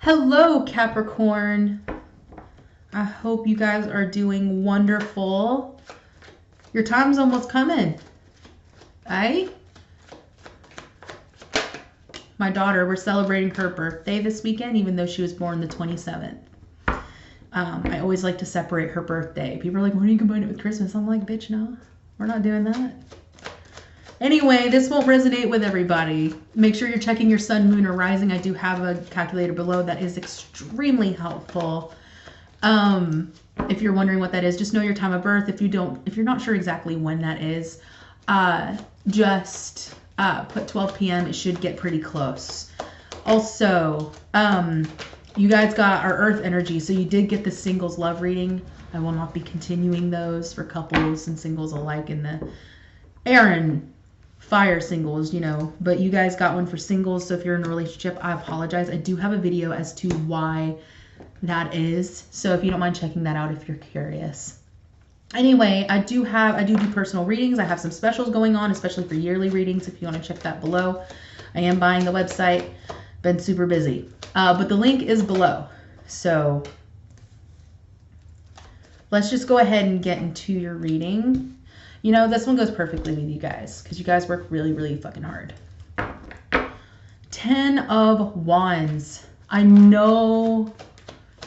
Hello, Capricorn. I hope you guys are doing wonderful. Your time's almost coming. Eh? My daughter, we're celebrating her birthday this weekend, even though she was born the 27th. I always like to separate her birthday. People are like, why do you combine it with Christmas? I'm like, bitch, no. We're not doing that. Anyway, this won't resonate with everybody. Make sure you're checking your sun, moon, or rising. I do have a calculator below that is extremely helpful. If you're wondering what that is, just know your time of birth. If you're not sure exactly when that is, just put 12 p.m. It should get pretty close. Also, you guys got our Earth energy, so you did get the singles love reading. I will not be continuing those for couples and singles alike in the air and fire singles, you know, but you guys got one for singles. So if you're in a relationship, I apologize. I do have a video as to why that is. So if you don't mind checking that out if you're curious. Anyway, I do personal readings. I have some specials going on, especially for yearly readings. If you want to check that below, I am buying the website. Been super busy, but the link is below. So let's just go ahead and get into your reading. You know, this one goes perfectly with you guys because you guys work really, really fucking hard. 10 of Wands. I know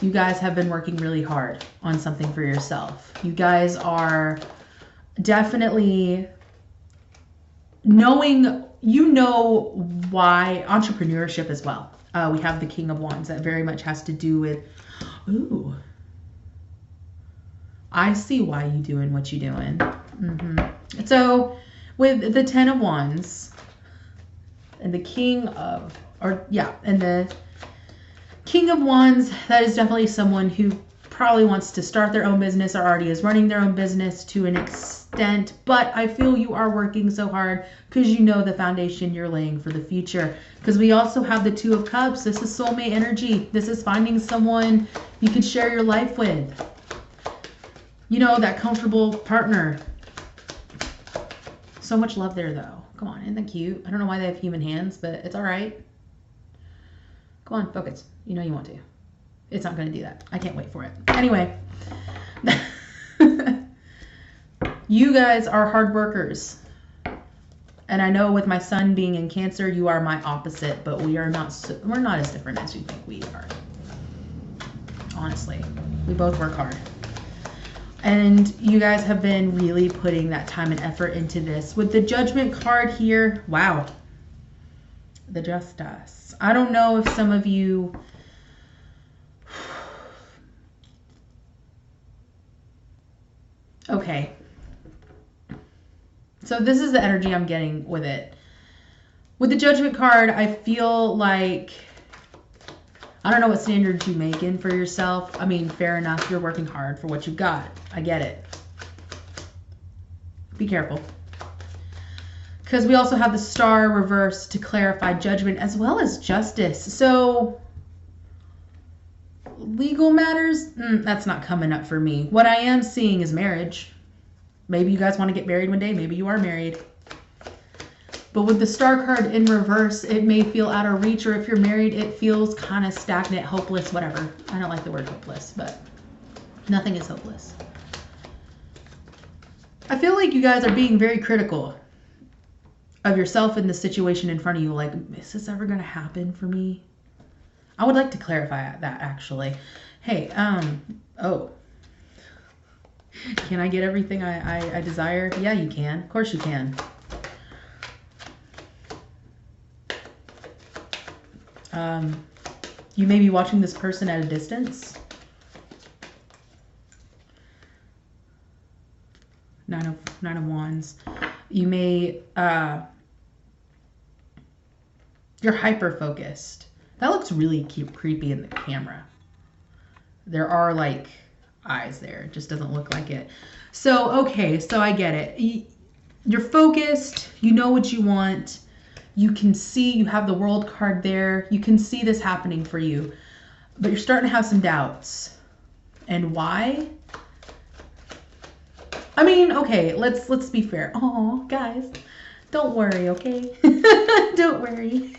you guys have been working really hard on something for yourself. You guys are definitely knowing, you know why, entrepreneurship as well. We have the King of Wands. That very much has to do with, ooh, I see why you doing what you doing. So with the 10 of Wands and the King of, and the King of Wands, that is definitely someone who probably wants to start their own business or already is running their own business to an extent, but I feel you are working so hard because you know the foundation you're laying for the future. Because we also have the Two of Cups. This is soulmate energy. This is finding someone you can share your life with. You know, that comfortable partner. So much love there, though. Come on, isn't that cute? I don't know why they have human hands, but it's all right. Come on, focus. You know you want to. It's not going to do that. I can't wait for it. Anyway. You guys are hard workers. And I know with my sun being in Cancer, you are my opposite, but we're not as different as you think we are. Honestly, we both work hard. And you guys have been really putting that time and effort into this. With the Judgment card here, wow. The Justice. I don't know if some of you... Okay. So this is the energy I'm getting with it. With the Judgment card, I feel like... I don't know what standards you make in for yourself. I mean, fair enough. You're working hard for what you've got. I get it. Be careful. Because we also have the Star reversed to clarify Judgment as well as Justice. So, legal matters, that's not coming up for me. What I am seeing is marriage. Maybe you guys want to get married one day. Maybe you are married. But with the Star card in reverse, it may feel out of reach, or if you're married, it feels kind of stagnant, hopeless, whatever. I don't like the word hopeless, but nothing is hopeless. I feel like you guys are being very critical of yourself in the situation in front of you. Like, is this ever going to happen for me? I would like to clarify that, actually. Hey, oh. Can I get everything I desire? Yeah, you can. Of course you can. You may be watching this person at a distance. Nine of Wands. You may, you're hyper-focused. That looks really creepy in the camera. There are, like, eyes there. It just doesn't look like it. So, okay, so I get it. You're focused. You know what you want. You can see, you have the World card there. You can see this happening for you. But you're starting to have some doubts. And why? I mean, okay, let's be fair. Oh, guys, don't worry, okay? Don't worry.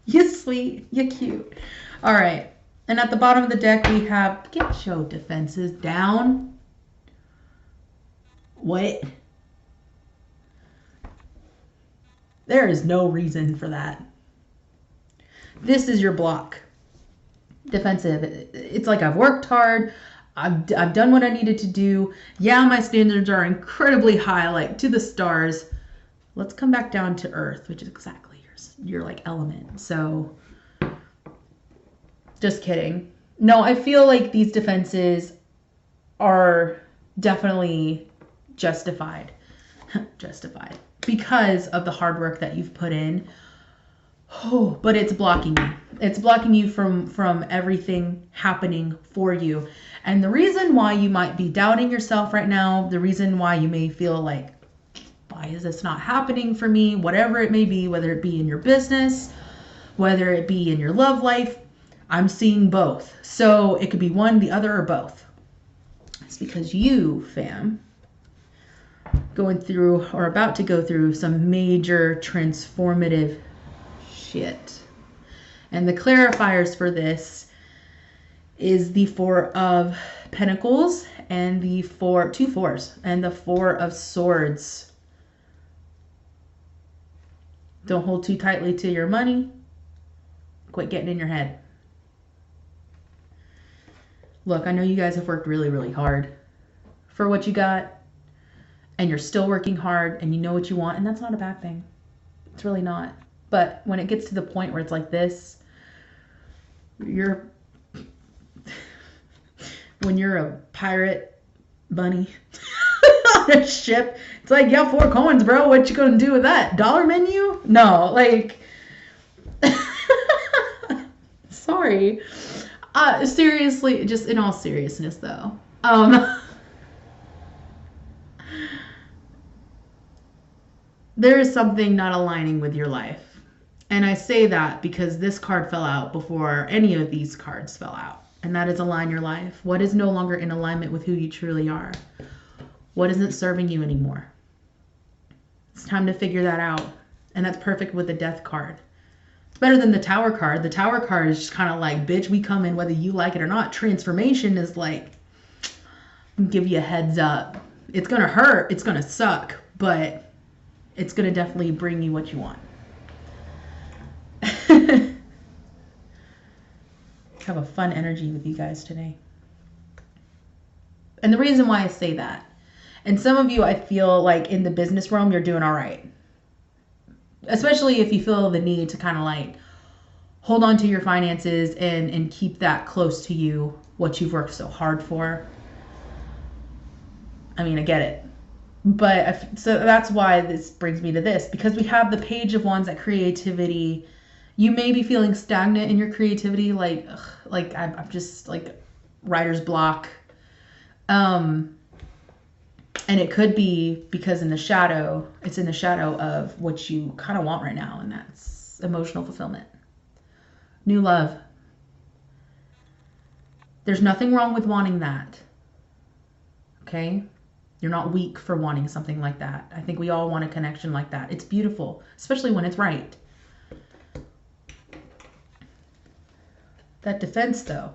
You're sweet. You're cute. All right. And at the bottom of the deck, we have, get your defenses down. What? There is no reason for that. This is your block. Defensive. It's like I've worked hard. I've done what I needed to do. Yeah, my standards are incredibly high, like to the stars. Let's come back down to earth, which is exactly your like element. So just kidding. No, I feel like these defenses are definitely justified. Justified. Because of the hard work that you've put in. Oh, but it's blocking you. It's blocking you from everything happening for you. And the reason why you might be doubting yourself right now, the reason why you may feel like, why is this not happening for me? Whatever it may be, whether it be in your business, whether it be in your love life, I'm seeing both. So it could be one, the other, or both. It's because you, fam, going through or about to go through some major transformative shit. And the clarifiers for this is the Four of Pentacles and the two fours and the Four of Swords. Don't hold too tightly to your money. Quit getting in your head. Look, I know you guys have worked really, really hard for what you got, and you're still working hard, and you know what you want, and that's not a bad thing. It's really not. But when it gets to the point where it's like this, when you're a pirate bunny on a ship, it's like, yeah, 4 coins, bro. What you gonna do with that? Dollar menu? No, like, sorry. Seriously, just in all seriousness though. There is something not aligning with your life. And I say that because this card fell out before any of these cards fell out. And that is align your life. What is no longer in alignment with who you truly are? What isn't serving you anymore? It's time to figure that out. And that's perfect with the Death card. It's better than the Tower card. The Tower card is just kind of like, bitch, we come in whether you like it or not. Transformation is like, give you a heads up. It's going to hurt. It's going to suck. But it's going to definitely bring you what you want. Have a fun energy with you guys today. And the reason why I say that, and some of you, I feel like in the business realm, you're doing all right. Especially if you feel the need to kind of like hold on to your finances and keep that close to you, what you've worked so hard for. I mean, I get it. But so that's why this brings me to this, because we have the Page of Wands at creativity. You may be feeling stagnant in your creativity, like I'm just like writer's block. And it could be because it's in the shadow of what you kind of want right now, and that's emotional fulfillment. New love. There's nothing wrong with wanting that. Okay? You're not weak for wanting something like that. I think we all want a connection like that. It's beautiful, especially when it's right. That defense, though.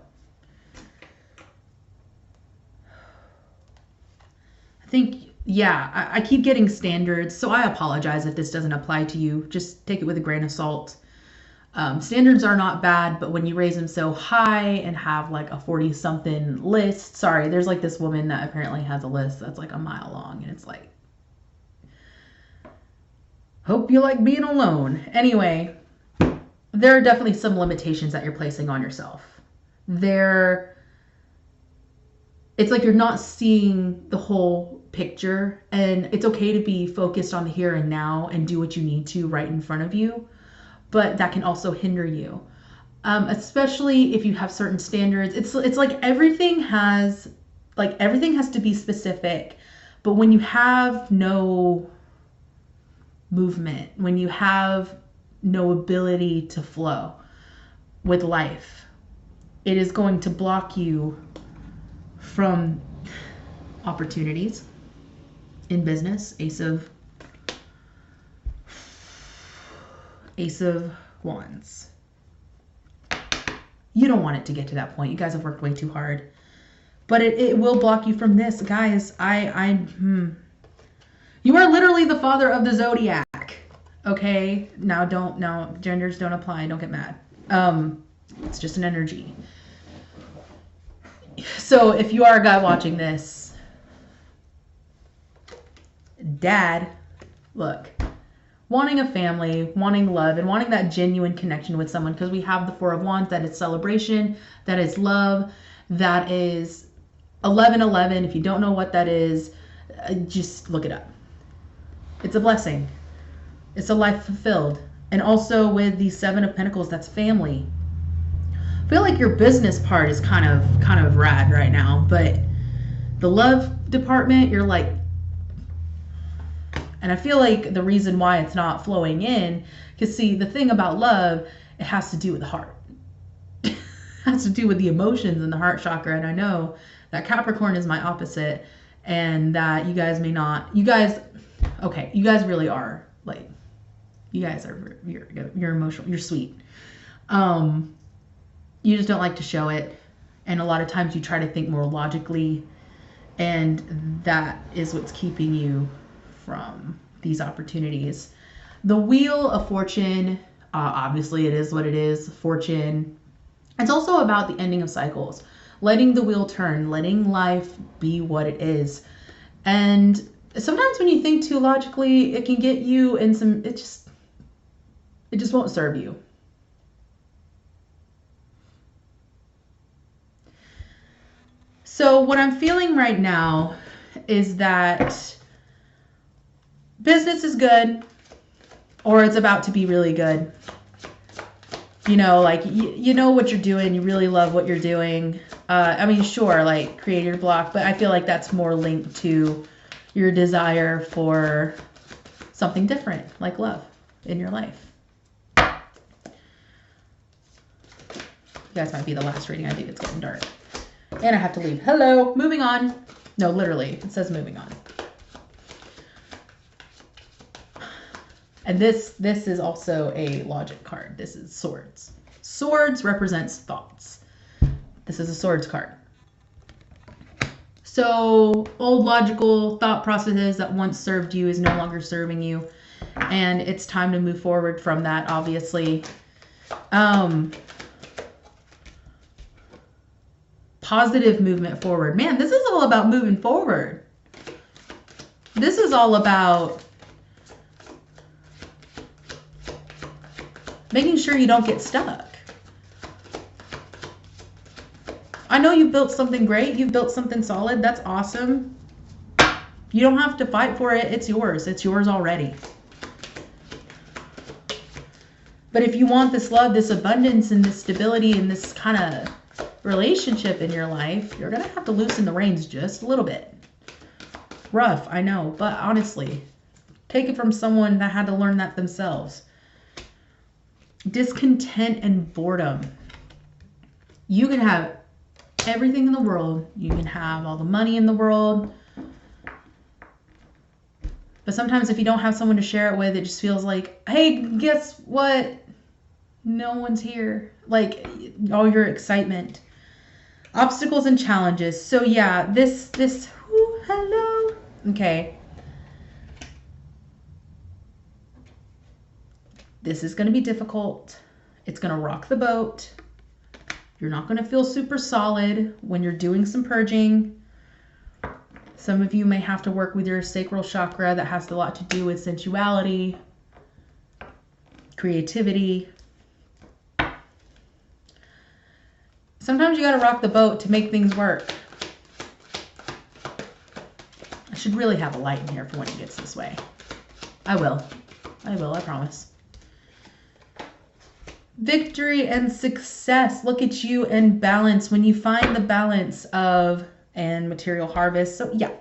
I think, yeah, I keep getting standards, so I apologize if this doesn't apply to you. Just take it with a grain of salt. Standards are not bad, but when you raise them so high and have like a 40-something list, sorry, there's like this woman that apparently has a list that's like a mile long, and it's like, hope you like being alone. Anyway, there are definitely some limitations that you're placing on yourself. It's like you're not seeing the whole picture, and it's okay to be focused on the here and now and do what you need to right in front of you, but that can also hinder you, especially if you have certain standards. It's like everything has to be specific, but when you have no movement, when you have no ability to flow with life, it is going to block you from opportunities in business. Ace of Wands. You don't want it to get to that point. You guys have worked way too hard. But it will block you from this. Guys, you are literally the father of the zodiac. Okay? Now genders don't apply. Don't get mad. It's just an energy. So if you are a guy watching this, dad, look, wanting a family, wanting love, and wanting that genuine connection with someone, because we have the Four of Wands, that is celebration, that is love, that is 1111. If you don't know what that is, just look it up. It's a blessing. It's a life fulfilled. And also with the Seven of Pentacles, that's family. I feel like your business part is kind of rad right now, but the love department, you're like, and I feel like the reason why it's not flowing in, because see, the thing about love, it has to do with the heart. It has to do with the emotions and the heart chakra. And I know that Capricorn is my opposite, and that you guys may not, you guys really are, like, you guys are, you're emotional, you're sweet. You just don't like to show it. And a lot of times you try to think more logically, and that is what's keeping you from these opportunities. The Wheel of Fortune, obviously it is what it is, fortune. It's also about the ending of cycles, letting the wheel turn, letting life be what it is. And sometimes when you think too logically, it can get you in some, it just won't serve you. So what I'm feeling right now is that business is good, or it's about to be really good. You know, like, you know what you're doing. You really love what you're doing. I mean, sure, like creator block, but I feel like that's more linked to your desire for something different, like love in your life. You guys might be the last reading I do. It's getting dark. And I have to leave. Hello, moving on. No, literally, it says moving on. And this is also a logic card. This is Swords. Swords represents thoughts. This is a Swords card. So old logical thought processes that once served you is no longer serving you. And it's time to move forward from that, obviously. Positive movement forward. Man, this is all about moving forward. This is all about making sure you don't get stuck. I know you built something great. You've built something solid. That's awesome. You don't have to fight for it. It's yours. It's yours already. But if you want this love, this abundance, and this stability, and this kind of relationship in your life, you're going to have to loosen the reins just a little bit. Rough, I know. But honestly, take it from someone that had to learn that themselves. Discontent and boredom. You can have everything in the world. You can have all the money in the world. But sometimes if you don't have someone to share it with, it just feels like, hey, guess what? No one's here. Like, all your excitement. Obstacles and challenges. So yeah, this, ooh, hello. Okay. This is going to be difficult. It's going to rock the boat. You're not going to feel super solid when you're doing some purging. Some of you may have to work with your sacral chakra. That has a lot to do with sensuality, creativity. Sometimes you got to rock the boat to make things work. I should really have a light in here for when it gets this way. I will, I promise. Victory and success. Look at you and balance. When you find the balance of and material harvest. So yeah,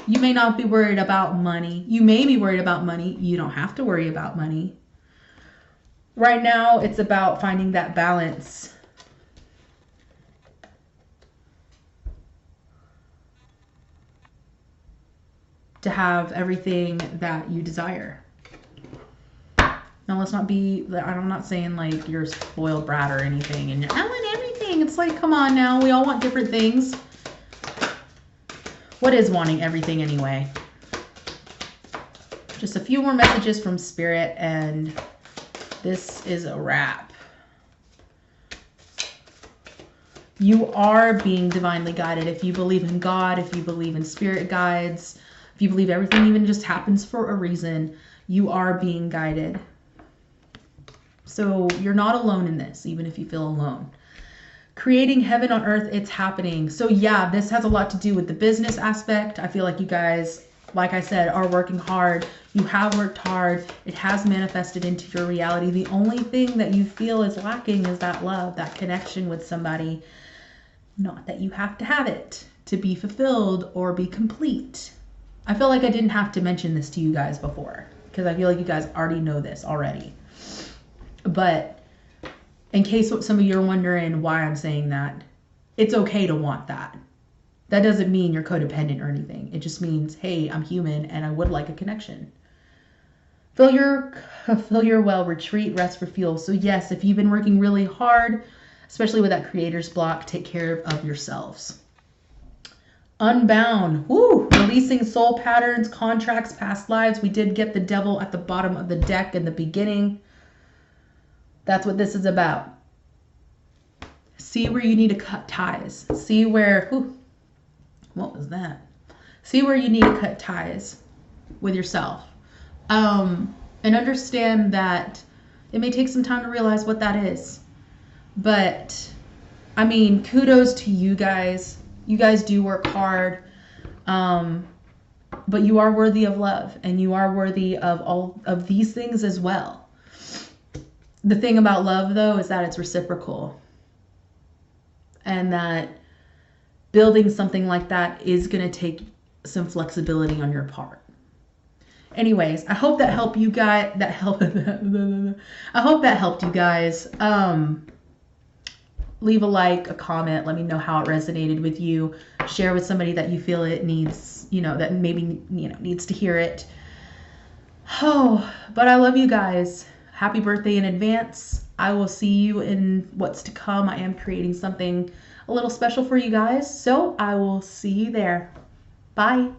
you may not be worried about money. You may be worried about money. You don't have to worry about money. Right now, it's about finding that balance. To have everything that you desire. Now, let's not be, I'm not saying like you're a spoiled brat or anything and I want It's like, come on now. We all want different things. What is wanting everything anyway? Just a few more messages from Spirit, and this is a wrap. You are being divinely guided. If you believe in God, if you believe in spirit guides, if you believe everything even just happens for a reason, you are being guided. So you're not alone in this, even if you feel alone. Creating heaven on earth, it's happening. So yeah, this has a lot to do with the business aspect. I feel like you guys, like I said, are working hard. You have worked hard. It has manifested into your reality. The only thing that you feel is lacking is that love, that connection with somebody. Not that you have to have it to be fulfilled or be complete. I feel like I didn't have to mention this to you guys before, because I feel like you guys already know this already. But in case some of you are wondering why I'm saying that, it's okay to want that. That doesn't mean you're codependent or anything. It just means, hey, I'm human and I would like a connection. Fill your well, retreat, rest, refuel. So yes, if you've been working really hard, especially with that creator's block, take care of yourselves. Unbound. Woo! Releasing soul patterns, contracts, past lives. We did get the devil at the bottom of the deck in the beginning. That's what this is about. See where you need to cut ties. See where, what was that? See where you need to cut ties with yourself. And understand that it may take some time to realize what that is. But, I mean, kudos to you guys. You guys do work hard. But you are worthy of love. And you are worthy of all of these things as well. The thing about love, though, is that it's reciprocal. And that building something like that is going to take some flexibility on your part. Anyways, I hope that helped you guys. I hope that helped you guys. Leave a like, a comment. Let me know how it resonated with you. Share with somebody that you feel it needs, that maybe, needs to hear it. Oh, but I love you guys. Happy birthday in advance. I will see you in what's to come. I am creating something a little special for you guys. So I will see you there. Bye.